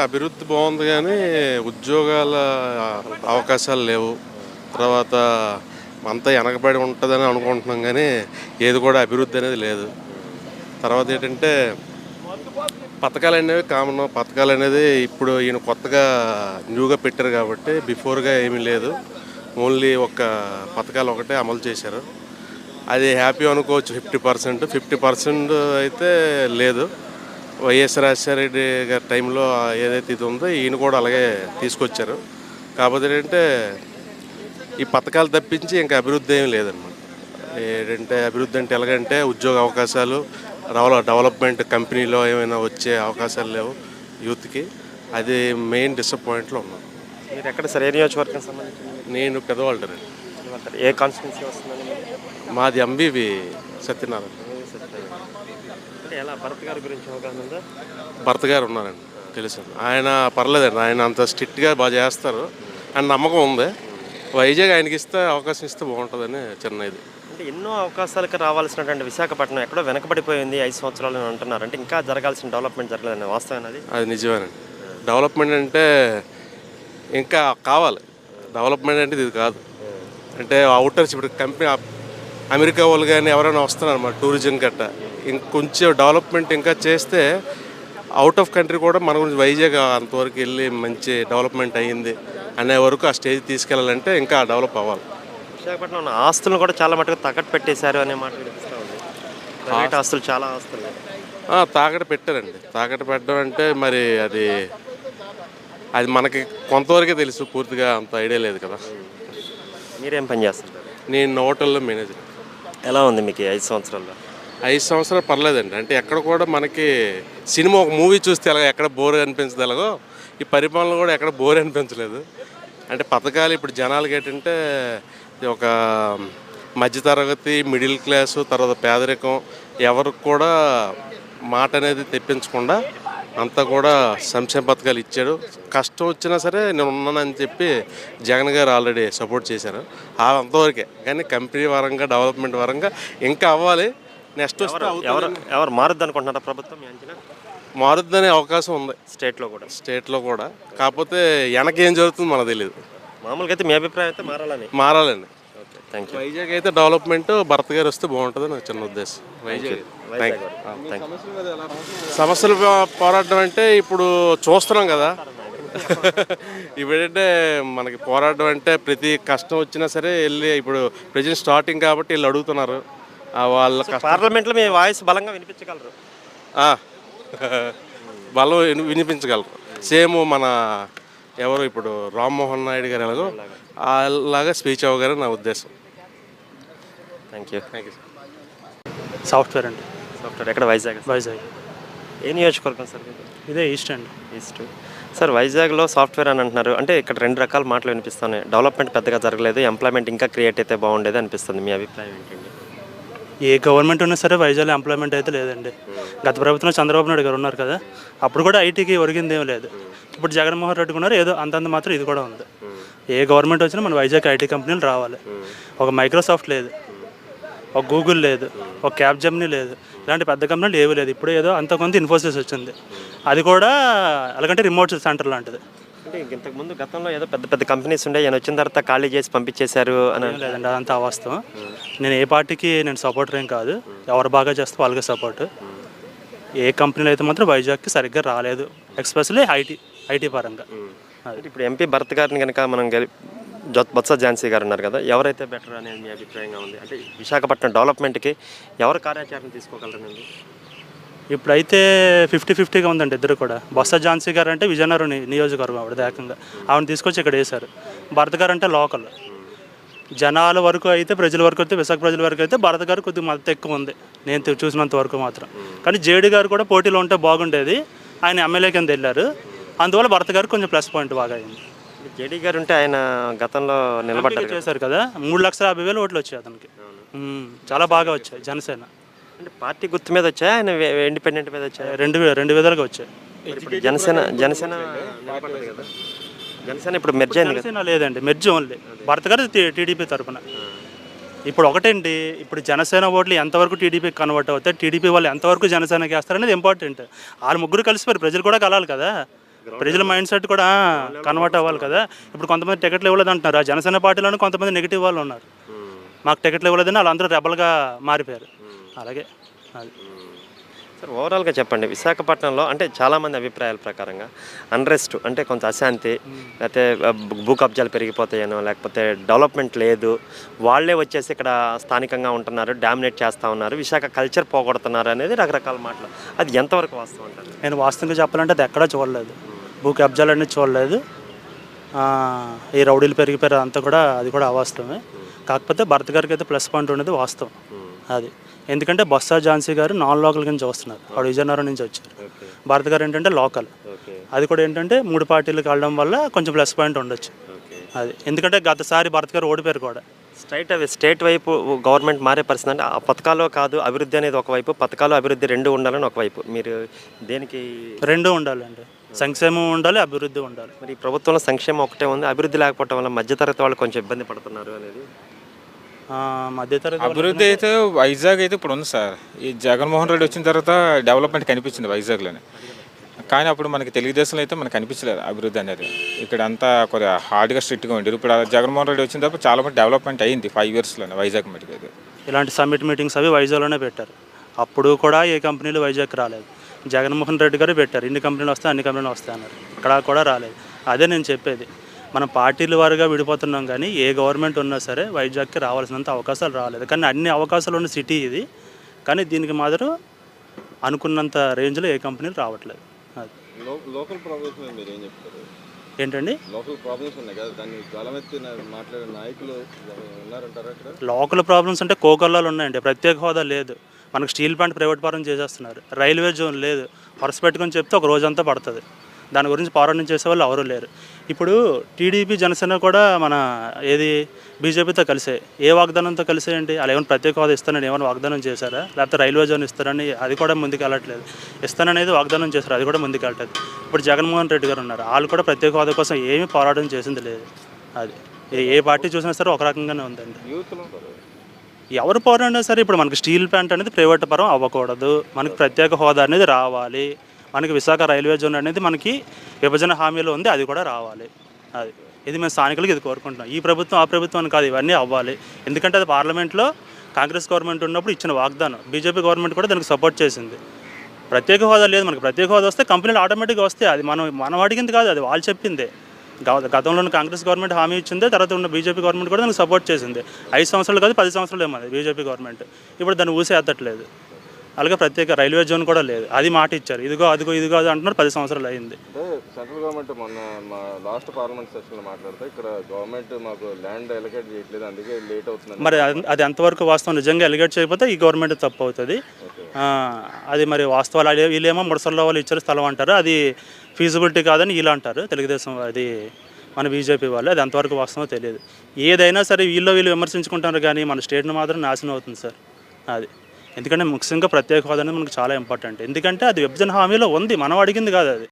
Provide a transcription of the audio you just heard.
అభివృద్ధి బాగుంది కానీ ఉద్యోగాల అవకాశాలు లేవు. తర్వాత అంతా వెనకబడి ఉంటుందని అనుకుంటున్నాం కానీ ఏది కూడా అభివృద్ధి అనేది లేదు. తర్వాత ఏంటంటే పథకాలు అనేవి కామన్. పథకాలు అనేది ఇప్పుడు ఈయన కొత్తగా న్యూగా పెట్టారు కాబట్టి బిఫోర్గా ఏమీ లేదు. ఓన్లీ ఒక పథకాలు ఒకటే అమలు చేశారు. అది హ్యాపీ అనుకోవచ్చు 50%. 50% అయితే లేదు. వైఎస్ రాజశేఖరరెడ్డి గారి టైంలో ఏదైతే ఇది ఉందో ఈయన కూడా అలాగే తీసుకొచ్చారు. కాకపోతే ఏంటంటే ఈ పథకాలు తప్పించి ఇంకా అభివృద్ధి ఏమీ లేదన్నమాట. ఏంటంటే అభివృద్ధి అంటే ఎలాగంటే ఉద్యోగ అవకాశాలు డెవలప్మెంట్ కంపెనీలో ఏమైనా వచ్చే అవకాశాలు లేవు యూత్కి. అది మెయిన్ డిసప్పాయింట్లో ఉన్నాం. మీరు ఎక్కడ సార్, ఏ నియోజకవర్గం సంబంధించి? నేను పెద్దవాళ్ళండి. ఏ కాన్స్టిట్యున్సీ వస్తుందని? మాది ఎంబీవి సత్యనారాయణ. అంటే ఎలా భరత్ గారి గురించి అవగాహన ఉందా? భర్త గారు ఉన్నారండి, తెలుసు. ఆయన పర్లేదండి, ఆయన అంత స్ట్రిక్ట్గా బాగా చేస్తారు అని నమ్మకం ఉంది. వైజాగ్ ఆయనకి అవకాశం ఇస్తే బాగుంటుందని చిన్న ఇది. అంటే ఎన్నో అవకాశాలకు రావాల్సినటువంటి విశాఖపట్నం ఎక్కడో వెనకబడిపోయింది 5 సంవత్సరాలు అని అంటున్నారు. అంటే ఇంకా జరగాల్సిన డెవలప్మెంట్ జరగలేదని వాస్తవం అది? అది నిజమేనండి. డెవలప్మెంట్ అంటే ఇంకా కావాలి. డెవలప్మెంట్ అంటే ఇది కాదు. అంటే అవుటర్స్ ఇప్పుడు కంపెనీ అమెరికా వాళ్ళు కానీ ఎవరైనా వస్తున్నారు అన్నమాట టూరిజం గట్ట. ఇంకొంచెం డెవలప్మెంట్ ఇంకా చేస్తే అవుట్ ఆఫ్ కంట్రీ కూడా మన గురించి వైజాగ్ అంతవరకు వెళ్ళి మంచి డెవలప్మెంట్ అయ్యింది అనే వరకు ఆ స్టేజ్ తీసుకెళ్ళాలంటే ఇంకా డెవలప్ అవ్వాలి. విశాఖపట్నం ఉన్న ఆస్తులను కూడా చాలా మటుకు తాకట్టు పెట్టేశారు అనే మాట వినిపిస్తూ ఉంది. ప్రైవేట్ ఆస్తులు, చాలా ఆస్తులు తాకట్టు పెట్టారండి. తాకట్టు పెట్టడం అంటే మరి అది మనకి కొంతవరకే తెలుసు, పూర్తిగా అంత ఐడియా లేదు కదా. మీరేం పని చేస్తుంటారు? నేను హోటల్లో మేనేజర్. ఎలా ఉంది మీకు 5 సంవత్సరాల్లో? 5 సంవత్సరాలు పర్లేదండి. అంటే ఎక్కడ కూడా మనకి సినిమా ఒక మూవీ చూస్తే ఎలాగో ఎక్కడ బోర్ అనిపించదు, ఎలాగో ఈ పరిపాలన కూడా ఎక్కడ బోర్ అనిపించలేదు. అంటే పథకాలు ఇప్పుడు జనాలకి ఏంటంటే ఒక మధ్యతరగతి, మిడిల్ క్లాసు, తర్వాత పేదరికం ఎవరికి కూడా మాట అనేది తెప్పించకుండా అంతా కూడా సంక్షేమ పథకాలు ఇచ్చాడు. కష్టం వచ్చినా సరే నేను ఉన్నానని చెప్పి జగన్ గారు ఆల్రెడీ సపోర్ట్ చేశారు. అంతవరకే. కానీ కంపెనీ పరంగా, డెవలప్మెంట్ పరంగా ఇంకా అవ్వాలి. నెక్స్ట్ వస్తే ఎవరు మారుద్ది అనుకుంటున్నారా ప్రభుత్వం? మారుద్దనే అవకాశం ఉంది స్టేట్లో కూడా. కాకపోతే వెనకేం జరుగుతుంది మనకు తెలియదు. మామూలుగా అయితే మీ అభిప్రాయం అయితే మారాలండి. Thank you. వైజాగ్ అయితే డెవలప్మెంట్ భర్త గారు వస్తే బాగుంటుంది నాకు చిన్న ఉద్దేశం. సమస్యలు పోరాటం అంటే ఇప్పుడు చూస్తున్నాం కదా. ఇప్పుడంటే మనకి పోరాటం అంటే ప్రతి కష్టం వచ్చినా సరే వెళ్ళి, ఇప్పుడు ప్రజెంట్ స్టార్టింగ్ కాబట్టి వీళ్ళు అడుగుతున్నారు. వాళ్ళ పార్లమెంట్లో మీ వాయిస్ బలంగా వినిపించగలరు, వినిపించగలరు. సేమ్ మన ఎవరు ఇప్పుడు రామ్మోహన్ నాయుడు గారు ఎలాగో అలాగా స్పీచ్ అవ్వగారు నా ఉద్దేశం. Thank you. సాఫ్ట్వేర్ అండి. సాఫ్ట్వేర్ ఎక్కడ? వైజాగ్. ఏ నియోజకవర్గం సార్? ఇదే ఈస్ట్ అండి. ఈస్ట్. సార్, వైజాగ్లో సాఫ్ట్వేర్ అని అంటున్నారు. అంటే ఇక్కడ 2 రకాల మాటలు వినిపిస్తున్నాయి. డెవలప్మెంట్ పెద్దగా జరగలేదు, ఎంప్లాయ్మెంట్ ఇంకా క్రియేట్ అయితే బాగుండేది అనిపిస్తుంది. మీ అభిప్రాయం ఏంటండి? ఏ గవర్నమెంట్ ఉన్నా సరే వైజాగ్లో ఎంప్లాయ్మెంట్ అయితే లేదండి. గత ప్రభుత్వంలో చంద్రబాబు నాయుడు గారు ఉన్నారు కదా, అప్పుడు కూడా ఐటీకి ఒరిగింది ఏం లేదు. ఇప్పుడు జగన్మోహన్ రెడ్డి ఉన్నారు, ఏదో అంతంత మాత్రం ఇది కూడా ఉంది. ఏ గవర్నమెంట్ వచ్చినా మన వైజాగ్ ఐటీ కంపెనీలు రావాలి. ఒక మైక్రోసాఫ్ట్ లేదు, ఒక గూగుల్ లేదు, ఒక క్యాప్జెమినీ లేదు, ఇలాంటి పెద్ద కంపెనీలు ఏమీ లేదు. ఇప్పుడు ఏదో అంతకొంత ఇన్ఫోసిస్ వచ్చింది, అది కూడా ఎలాగంటే రిమోట్ సెంటర్ లాంటిది. అంటే ఇంతకుముందు గతంలో ఏదో పెద్ద పెద్ద కంపెనీస్ ఉండే, ఆయన వచ్చిన తర్వాత ఖాళీ చేసి పంపించేశారు అని. లేదండి, అదంతా అవాస్తవం. నేను ఏ పార్టీకి సపోర్టర్ ఏం కాదు. ఎవరు బాగా చేస్తే వాళ్ళకే సపోర్ట్. ఏ కంపెనీలు అయితే మాత్రం వైజాగ్కి సరిగ్గా రాలేదు, ఎక్స్పెషల్లీ ఐటీ పరంగా. ఇప్పుడు ఎంపీ భరత్ గారిని కనుక మనం బొత్స ఝాన్సీ గారు ఉన్నారు కదా, ఎవరైతే బెటర్ అనేది మీ అభిప్రాయంగా ఉంది? అంటే విశాఖపట్నం డెవలప్మెంట్కి ఎవరు కార్యాచరణ తీసుకోగలరండి? ఇప్పుడైతే 50-50గా ఉందండి ఇద్దరు కూడా. బొత్స ఝాన్సీ గారు అంటే విజయనగరం నియోజకవర్గం, ఆవిడ ఏకంగా ఆవిడని తీసుకొచ్చి ఇక్కడ వేశారు. భరత్ గారు అంటే లోకల్ జనాల వరకు అయితే, ప్రజల వరకు అయితే, విశాఖ ప్రజల వరకు అయితే భరత్ గారు కొద్దిగా మద్దతు ఎక్కువ ఉంది నేను చూసినంత వరకు మాత్రం. కానీ జేడీ గారు కూడా పోటీలో ఉంటే బాగుండేది, ఆయన ఎమ్మెల్యే కింద వెళ్ళారు. అందువల్ల భరత్ గారికి కొంచెం ప్లస్ పాయింట్ బాగా అయింది. జేడీ గారు ఉంటే ఆయన గతంలో నిలబడ్డారు చేశారు కదా, 3,50,000 ఓట్లు వచ్చాయి అతనికి. చాలా బాగా వచ్చాయి. జనసేన అంటే పార్టీ గుర్తు మీద వచ్చాయి, ఆయన ఇండిపెండెంట్ మీద వచ్చాయి. రెండు విధాలుగా వచ్చాయి. జనసేన ఇప్పుడు మెర్జ్ అయింది. జనసేన లేదండి, మెర్జ్ ఓన్లీ. భరత్ గారు టీడీపీ తరఫున. ఇప్పుడు ఒకటండి, ఇప్పుడు జనసేన ఓట్లు ఎంతవరకు టీడీపీకి కన్వర్ట్ అవుతాయి, టీడీపీ వాళ్ళు ఎంతవరకు జనసేనకి వేస్తారనేది ఇంపార్టెంట్. వాళ్ళు ముగ్గురు కలిసిపోయారు, ప్రజలు కూడా కలాలి కదా. ప్రజల మైండ్ సెట్ కూడా కన్వర్ట్ అవ్వాలి కదా. ఇప్పుడు కొంతమంది టికెట్లు ఇవ్వలేదు అంటున్నారు. ఆ జనసేన పార్టీలోనే కొంతమంది నెగిటివ్ వాళ్ళు ఉన్నారు. మాకు టికెట్లు ఇవ్వలేదని వాళ్ళందరూ రెబల్గా మారిపోయారు. అలాగే అది సార్ ఓవరాల్గా చెప్పండి, విశాఖపట్నంలో అంటే చాలామంది అభిప్రాయాల ప్రకారంగా అన్రెస్ట్ అంటే కొంత అశాంతి, లేకపోతే భూ కబ్జాలు పెరిగిపోతాయనో, లేకపోతే డెవలప్మెంట్ లేదు, వాళ్ళే వచ్చేసి ఇక్కడ స్థానికంగా ఉంటున్నారు, డామినేట్ చేస్తూ ఉన్నారు, విశాఖ కల్చర్ పోగొడుతున్నారు అనేది రకరకాల మాటలు. అది ఎంతవరకు వాస్తవం అంటారు? నేను వాస్తవంగా చెప్పాలంటే అది ఎక్కడా చూడలేదు. భూ కబ్జాలు అనేది చూడలేదు. ఈ రౌడీలు పెరిగిపోయారు అంతా కూడా, అది కూడా అవాస్తవమే. కాకపోతే భరత్ గారికి అయితే ప్లస్ పాయింట్ ఉండేది వాస్తవం అది. ఎందుకంటే బొత్స ఝాన్సీ గారు నాన్ లోకల్ నుంచి వస్తున్నారు, వాడు విజయనగరం నుంచి వచ్చారు. భరత్ గారు ఏంటంటే లోకల్. అది కూడా ఏంటంటే 3 పార్టీలకు వెళ్ళడం వల్ల కొంచెం ప్లస్ పాయింట్ ఉండొచ్చు అది. ఎందుకంటే గతసారి భరత్ గారు ఓడిపోయారు కూడా. స్టేట్ వైపు గవర్నమెంట్ మారే పరిస్థితి అంటే ఆ పథకాలు కాదు, అభివృద్ధి అనేది ఒకవైపు, పథకాలు అభివృద్ధి రెండు ఉండాలని ఒకవైపు. మీరు దేనికి? రెండు ఉండాలండి, సంక్షేమం ఉండాలి, అభివృద్ధి ఉండాలి. మరి ఈ ప్రభుత్వంలో సంక్షేమం ఒకటే ఉంది, అభివృద్ధి లేకపోవడం వల్ల మధ్యతరగతి వాళ్ళు కొంచెం ఇబ్బంది పడుతున్నారు అనేది. మధ్యతరగతి అభివృద్ధి అయితే వైజాగ్ అయితే ఇప్పుడు ఉంది సార్. ఈ జగన్మోహన్ రెడ్డి వచ్చిన తర్వాత డెవలప్మెంట్ కనిపించింది వైజాగ్లోనే. కానీ అప్పుడు మనకి తెలుగుదేశంలో అయితే మనకు కనిపించలేదు అభివృద్ధి అనేది. ఇక్కడ అంతా కొద్దిగా హార్డ్గా స్ట్రిక్ట్గా ఉండేది. ఇప్పుడు జగన్మోహన్ రెడ్డి వచ్చిన తర్వాత చాలా మంది డెవలప్మెంట్ అయింది 5 ఇయర్స్లోనే వైజాగ్ మటుకు. ఇలాంటి సమ్మిట్ మీటింగ్స్ అవి వైజాగ్లోనే పెట్టారు. అప్పుడు కూడా ఏ కంపెనీలు వైజాగ్ రాలేదు. జగన్మోహన్ రెడ్డి గారు పెట్టారు, ఇన్ని కంపెనీలు వస్తాయి అన్ని కంపెనీలు వస్తాయి అన్నారు. ఇక్కడ కూడా రాలేదు. అదే నేను చెప్పేది, మనం పార్టీల వారుగా విడిపోతున్నాం కానీ ఏ గవర్నమెంట్ ఉన్నా సరే వైజాగ్కి రావాల్సినంత అవకాశాలు రాలేదు. కానీ అన్ని అవకాశాలు ఉన్న సిటీ ఇది. కానీ దీనికి మాత్రం అనుకున్నంత రేంజ్లో ఏ కంపెనీలు రావట్లేదు. అది లోకల్ ప్రాబ్లమ్స్ మీరు ఏం చెప్తారు? ఏంటండి, లోకల్ ప్రాబ్లమ్స్ ఉన్నాయి కదా, దాన్ని గలమెత్తి మాట్లాడే నాయకులు ఉన్నారంటారా ఇక్కడ? లోకల్ ప్రాబ్లమ్స్ అంటే కోకొల్లాలు ఉన్నాయండి. ప్రత్యేక హోదా లేదు, మనకు స్టీల్ ప్లాంట్ ప్రైవేట్ పరం చేసేస్తున్నారు, రైల్వే జోన్ లేదు. వరుస పెట్టుకొని చెప్తే ఒక రోజంతా పడుతుంది. దాని గురించి పోరాటం చేసే వాళ్ళు ఎవరు లేరు. ఇప్పుడు టీడీపీ జనసేన కూడా మన ఏది బీజేపీతో కలిసే, ఏ వాగ్దానంతో కలిసేయండి? వాళ్ళు ఏమైనా ప్రత్యేక హోదా ఇస్తానని ఏమైనా వాగ్దానం చేశారా? లేకపోతే రైల్వే జోన్ ఇస్తారని అది కూడా ముందుకు వెళ్ళట్లేదు. ఇస్తాననేది వాగ్దానం చేశారు, అది కూడా ముందుకు వెళ్ళట్లేదు. ఇప్పుడు జగన్మోహన్ రెడ్డి గారు ఉన్నారు, వాళ్ళు కూడా ప్రత్యేక హోదా కోసం ఏమీ పోరాటం చేసింది లేదు. అది ఏ పార్టీ చూసినా సరే ఒక రకంగానే ఉందండి. ఎవరు పోరాడినా సరే ఇప్పుడు మనకి స్టీల్ ప్లాంట్ అనేది ప్రైవేట్ పరం అవ్వకూడదు, మనకి ప్రత్యేక హోదా అనేది రావాలి, మనకి విశాఖ రైల్వే జోన్ అనేది మనకి విభజన హామీలో ఉంది, అది కూడా రావాలి. అది ఇది మేము స్థానికులకి ఇది కోరుకుంటున్నాం. ఈ ప్రభుత్వం ఆ ప్రభుత్వం అని కాదు, ఇవన్నీ అవ్వాలి. ఎందుకంటే అది పార్లమెంట్లో కాంగ్రెస్ గవర్నమెంట్ ఉన్నప్పుడు ఇచ్చిన వాగ్దానం. బీజేపీ గవర్నమెంట్ కూడా దానికి సపోర్ట్ చేసింది. ప్రత్యేక హోదా లేదు, మనకి ప్రత్యేక హోదా వస్తే కంపెనీలు ఆటోమేటిక్గా వస్తాయి. అది మనం అడిగింది కాదు, అది వాళ్ళు చెప్పిందే. గతంలో కాంగ్రెస్ గవర్నమెంట్ హామీ ఇచ్చిందే, తర్వాత ఉన్న బీజేపీ గవర్నమెంట్ కూడా దానికి సపోర్ట్ చేసింది. 5 సంవత్సరాలు కాదు 10 సంవత్సరాలు ఏమది బీజేపీ గవర్నమెంట్. ఇప్పుడు దాన్ని ఊసే ఎత్తట్లేదు. అలాగే ప్రత్యేక రైల్వే జోన్ కూడా లేదు, అది మాట ఇచ్చారు. ఇదిగో అది అంటున్నారు, 10 సంవత్సరాలు అయింది. సెంట్రల్ గవర్నమెంట్ మొన్న మా లాస్ట్ పార్లమెంట్ సెషన్లో మాట్లాడితే ఇక్కడ గవర్నమెంట్ మాకు ల్యాండ్ ఎలిగేట్ చేయట్లేదు, అందుకే లేట్ అవుతుంది. మరి అది ఎంతవరకు వాస్తవం? నిజంగా ఎలిగేట్ చేయకపోతే ఈ గవర్నమెంట్ తప్పు అవుతుంది. అది మరి వాస్తవాలు వీళ్ళేమో ముడసల్లో వాళ్ళు ఇచ్చారు స్థలం అంటారు, అది ఫీజిబిలిటీ కాదని వీళ్ళు అంటారు తెలుగుదేశం, అది మన బీజేపీ వాళ్ళు. అది ఎంతవరకు వాస్తవమో తెలియదు. ఏదైనా సరే వీళ్ళు విమర్శించుకుంటారు కానీ మన స్టేట్ని మాత్రం నాశనం అవుతుంది సార్. అది ఎందుకంటే ముఖ్యంగా ప్రత్యేక హోదా అనేది మనకు చాలా ఇంపార్టెంట్. ఎందుకంటే అది విభజన హామీలో ఉంది, మనం అడిగింది కాదు అది.